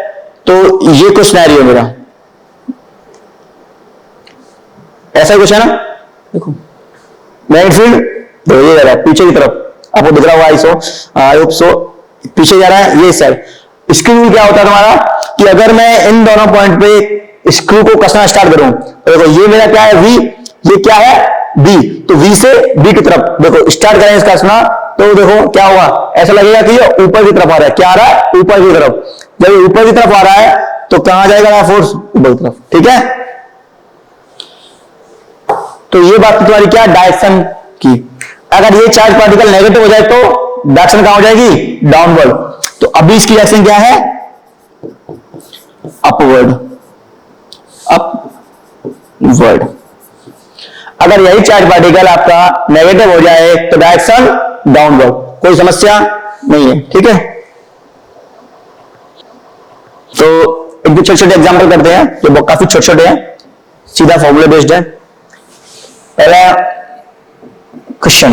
तो ये कुछ सिनेरियो मेरा ऐसा कुछ है ना। देखो मैग्नेटिक फील्ड देखो ये जा रहा है पीछे की तरफ, आपको दिख रहा होगा आई होप सो, पीछे जा रहा है ये साइड। स्क्रू रूल क्या होता है तुम्हारा कि अगर मैं इन दोनों पॉइंट पे स्क्रू को कसना स्टार्ट करूं तो देखो ये मेरा क्या है? वी, ये क्या है? बी। तो वी से बी की तरफ देखो स्टार्ट करें इसका कसना, तो देखो क्या होगा? ऐसा लगेगा कि ये ऊपर की तरफ आ रहा है। क्या आ रहा है? ऊपर की तरफ। जब ये ऊपर की तरफ आ रहा है तो कहां जाएगा फोर्स? ऊपर की तरफ, ठीक है। तो ये बात तुम्हारी क्या? डायरेक्शन की। अगर ये चार्ज पार्टिकल नेगेटिव हो जाए तो डायरेक्शन कहां हो जाएगी? डाउनवर्ड। तो अभी इसकी डायरेक्शन क्या है? Upward, upward. अगर यही चार्ज पार्टिकल आपका नेगेटिव हो जाए तो डायरेक्शन डाउनवर्ड। कोई समस्या नहीं है, ठीक है। तो एक दो छोटे छोटे एग्जांपल करते हैं जो काफी छोटे छोटे हैं, सीधा फॉर्मूला बेस्ड है। पहला क्वेश्चन,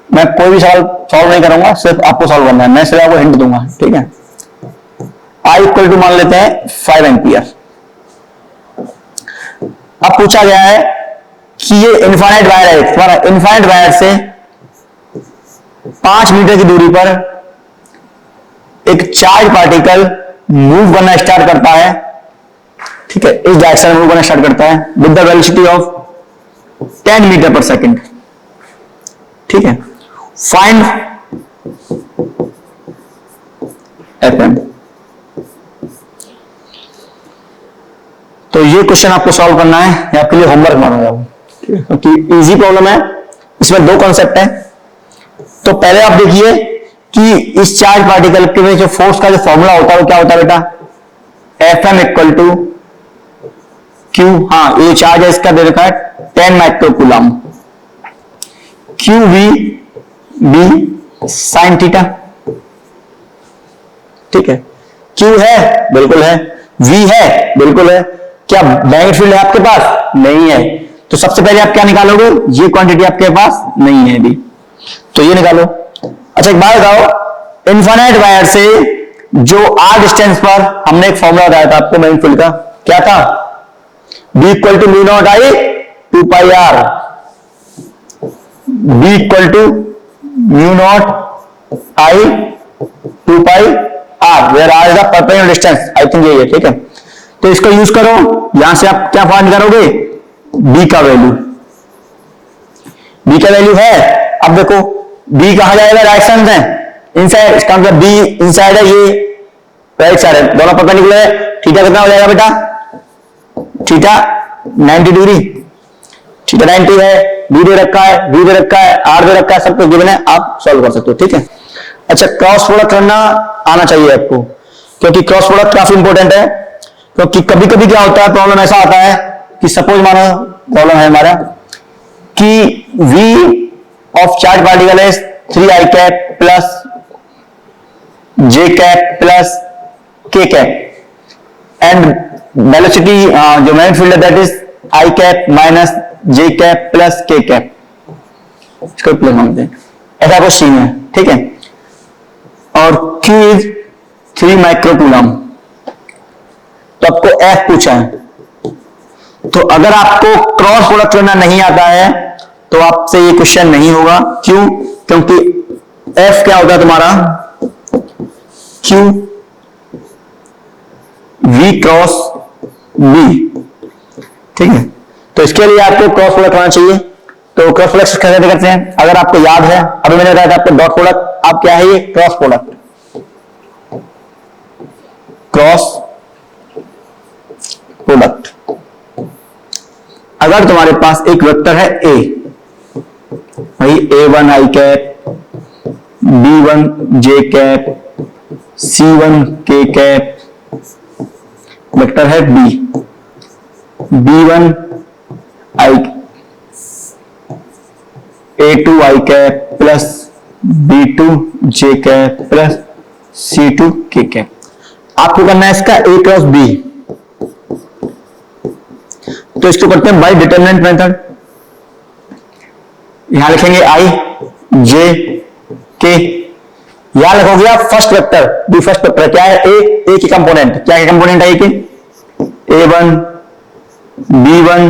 मैं कोई भी सवाल सॉल्व नहीं करूंगा, सिर्फ आपको सॉल्व करना है। मैं सिर्फ आपको हिंट दूंगा, ठीक है। I इक्वल टू मान लेते हैं 5 एम्पियर। अब पूछा गया है कि ये इनफाइनाइट वायर है तुम्हारा, इनफाइनाइट वायर से 5 मीटर की दूरी पर एक चार्ज पार्टिकल मूव करना स्टार्ट करता है, ठीक है, इस डायरेक्शन में मूव करना स्टार्ट करता है with the velocity of 10 metre per second, ठीक है। Find FM. तो ये क्वेश्चन आपको सॉल्व करना है, ये आपके लिए होमवर्क मानूंगा क्योंकि इजी प्रॉब्लम है, इसमें दो कॉन्सेप्ट है। तो पहले आप देखिए कि इस चार्ज पार्टिकल के में जो फोर्स का जो फॉर्मूला होता है वो क्या होता है बेटा? Fm इक्वल टू क्यू, हाँ ये चार्ज है इसका दे रखा है 10 microcoulomb, Q V B sine theta, ठीक है। क्यू है, बिल्कुल है। वी है, बिल्कुल है। क्या मैग्नेटिक फील्ड है आपके पास? नहीं है। तो सबसे पहले आप क्या निकालोगे? ये क्वांटिटी आपके पास नहीं है अभी, तो ये निकालो। अच्छा एक बात बताओ, इनफाइनाइट वायर से जो आर डिस्टेंस पर हमने एक फॉर्मूला बताया था आपको मैग्नेटिक फील्ड का, क्या था? B equal to mu naught I 2 pi R, B equal to mu naught I 2 pi R, where R is the perpendicular distance, I think यही है, ठीक है। तो इसको यूज करो, यहां से आप क्या फाइंड करोगे? बी का वैल्यू, बी का वैल्यू है। अब देखो बी कहां जाएगा? डायरेक्शन है इनसाइड, इसका मतलब बी इनसाइड है, ये राइट साइड है, दोनों परपेंडिकुलर है। थीटा कितना हो जाएगा बेटा? थीटा 90 डिग्री, थीटा 90 है, बी दे रखा है, बी दे रखा है, आर दे रखा है, सब कुछ गिवन है, आप सॉल्व कर सकते हो, ठीक है। अच्छा क्रॉस प्रोडक्ट करना आना चाहिए आपको, क्योंकि क्रॉस प्रोडक्ट काफी इंपॉर्टेंट है। क्योंकि कभी कभी क्या होता है, प्रॉब्लम ऐसा आता है कि सपोज मानो प्रॉब्लम है हमारा कि V ऑफ चार्ज पार्टिकल है 3 i cap plus j cap plus k cap and velocity जो मैग्नेटिक फील्ड है that is i cap minus j cap plus k cap, इसको प्लस मानते हैं, ऐसा कुछ सीन है, ठीक है। और q इज 3 माइक्रोकूलम, तो आपको f पूछा है, तो अगर आपको क्रॉस प्रोडक्ट करना नहीं आता है तो आपसे ये क्वेश्चन नहीं होगा। क्यों? क्योंकि f क्या होता है तुम्हारा q v क्रॉस b, ठीक है। तो इसके लिए आपको क्रॉस प्रोडक्ट करना चाहिए। तो क्रॉस प्रोडक्ट कैसे करते हैं? अगर आपको याद है, अभी मैंने बताया था आपको डॉट प्रोडक्ट, आप क्या है ये क्रॉस प्रोडक्ट, क्रॉस प्रोडक्ट। अगर तुम्हारे पास एक वेक्टर है a, भाई a1 i cap, b1 j cap, c1 k cap, vector है b, b1 i a2 i cap plus b2 j cap plus c2 k cap. आपको करना है इसका a क्रॉस b, तो इसको करते हैं बाय डिटरमिनेंट मेथड। यहां लिखेंगे i j k, यहां लिखोगे आप first vector, B first vector क्या है a की कंपोनेंट, क्या है कंपोनेंट है a के, a1 b1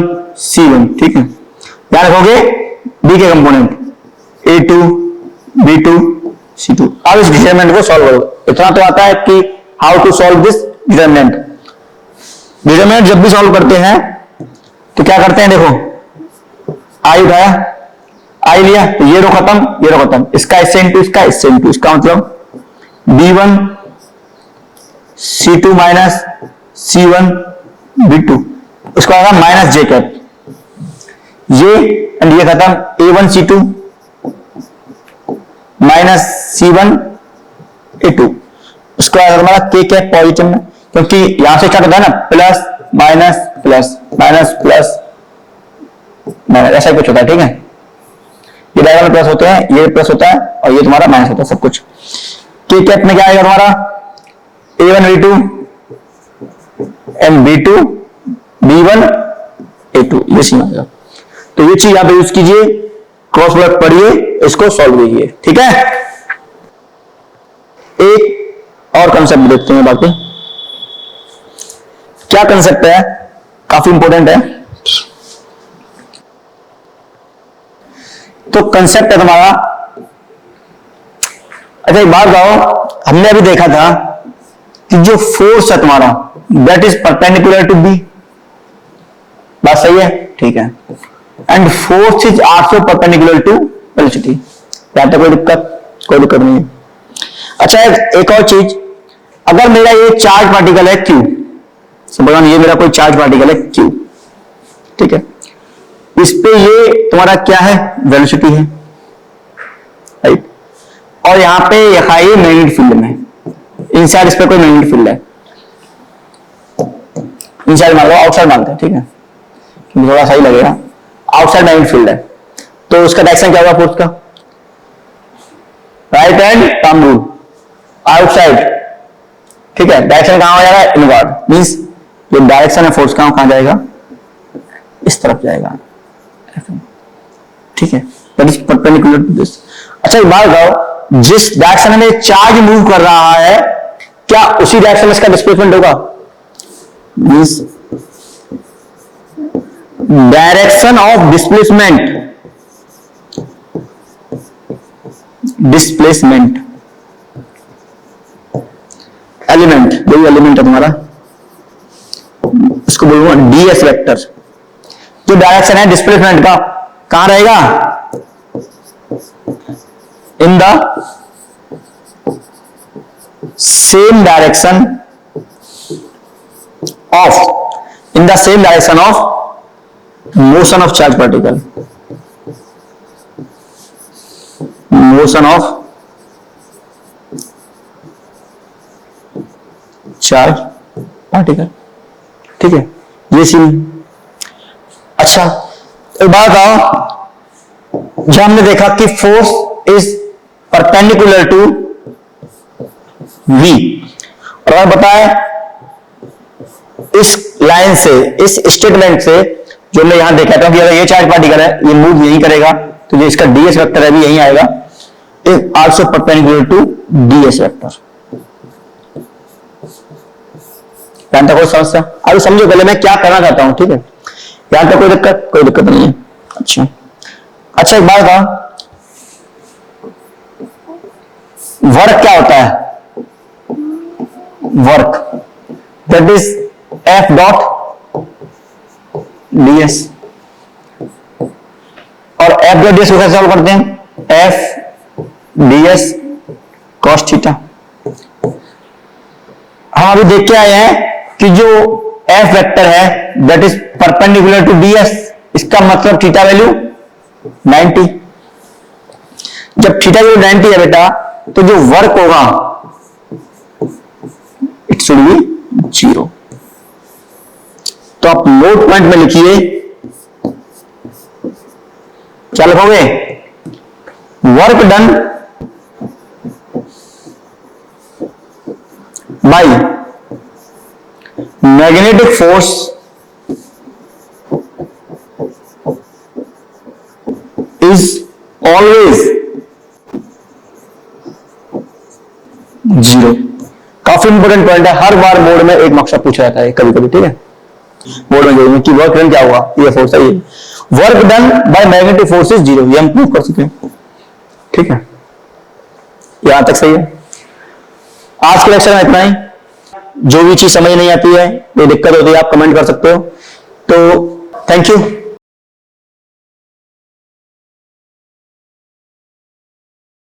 c1, ठीक है। यहां लिखोगे b के कंपोनेंट a2 b2 c2। अब इस डिटरमिनेंट को सॉल्व करो। इतना तो आता है कि how to solve this determinant. Determinant जब भी सॉल्व करते हैं तो क्या करते हैं, देखो i उठाया, i लिया, तो ये रो खत्म, ये रो खत्म, इसका इससे इंटू इसका, इससे इंटू इसका, मतलब b1 c2 minus c1 b2, उसका आएगा माइनस j कैप, ये एंड ये खत्म, a1 c2 minus c1 a2, उसका आएगा हमारा k कैप पॉजिटिव में, क्योंकि यहां से स्टार्ट होता है ना, plus minus plus minus plus minus, ऐसा ही कुछ होता है, ठीक है। ये डायगोनल प्लस होते हैं, ये प्लस होता है और ये तुम्हारा माइनस होता है, सब कुछ। के कैप में क्या आएगा तुम्हारा a1 b2 and b2 b1 a2, ये सीन आएगा। तो ये चीज आप यूज कीजिए, क्रॉस प्रोडक्ट पढ़िए, इसको सॉल्व कीजिए, ठीक है। एक और कंसेप्ट देखते हैं, बाकी क्या कंसेप्ट है, काफी इंपॉर्टेंट है। तो कंसेप्ट है तुम्हारा, अच्छा एक बात बताओ, हमने अभी देखा था कि जो फोर्स है तुम्हारा that is perpendicular to B, बात सही है, ठीक है। And force is also perpendicular to velocity, यहां तक कोई दिक्कत नहीं है। अच्छा एक और चीज, अगर मेरा ये चार्ज पार्टिकल है Q, समझो ये मेरा कोई चार्ज पार्टिकल है Q, ठीक है, इस पे ये तुम्हारा क्या है, वेलोसिटी है, राइट। और यहां पे ये मैग्नेटिक फील्ड में, इनसाइड इस पे कोई मैग्नेटिक फील्ड है, इनसाइड मान लो, आउटसाइड मानते हैं, ठीक है, थोड़ा सही लगेगा, आउटसाइड मैग्नेटिक फील्ड है, तो उसका डायरेक्शन क्या होगा फोर्स का, right hand thumb rule, outside, ठीक है। डायरेक्शन कहां हो जाएगा, इनवर्ड, मींस जो डायरेक्शन है फोर्स कहां जाएगा, इस तरफ जाएगा, ठीक है, that is perpendicular to this. अच्छा एक बात बताओ, जिस डायरेक्शन में चार्ज मूव कर रहा है, क्या उसी डायरेक्शन में इसका डिस्प्लेसमेंट होगा, means direction of displacement element, जो एलिमेंट है तुम्हारा, इसको बोलूंगा ds वेक्टर, जो डायरेक्शन है डिस्प्लेसमेंट का कहां रहेगा, in the same direction of motion of charge particle, motion of charge particle, ठीक है, ये सीन। अच्छा एक बात बताओ, जब हमने देखा कि force is perpendicular to V। और अगर बताएं इस लाइन से, इस स्टेटमेंट से जो मैं यहां देखा था कि अगर ये चार्ज पार्टिकल है, ये मूव यहीं करेगा, तो जो इसका ds वेक्टर है भी यहीं आएगा, is also perpendicular to ds vector. यहां तक कोई समस्या? अभी समझो पहले मैं क्या करना चाहता हूं, ठीक है? यहां तक कोई दिक्कत नहीं है। अच्छा एक बात था, वर्क क्या होता है? Work that is F dot ds। और F डॉट ds को कैसे सॉल्व करते हैं? F ds cos theta. हम अभी देख के आए हैं कि जो F वेक्टर है that is perpendicular to ds, इसका मतलब थीटा वैल्यू 90। जब थीटा वैल्यू 90 है बेटा, तो जो वर्क होगा इट शुड बी 0। तो आप नोट पॉइंट में लिखिए, क्या लिखोगे? Work done by magnetic force is always 0। काफी इंपोर्टेंट पॉइंट है, हर बार बोर्ड में एक नक्शा पूछा जाता है कभी कभी, ठीक है? बोर्ड में जो कि वर्क डन क्या हुआ, ये फोर्स है, ये work done by magnetic force is 0, ये हम प्रूव कर सकते हैं, ठीक है? यहां तक सही है। आज के लेक्चर में इतना ही। जो भी चीज समझ नहीं आती है, कोई दिक्कत होती है, आप कमेंट कर सकते हो। तो थैंक यू।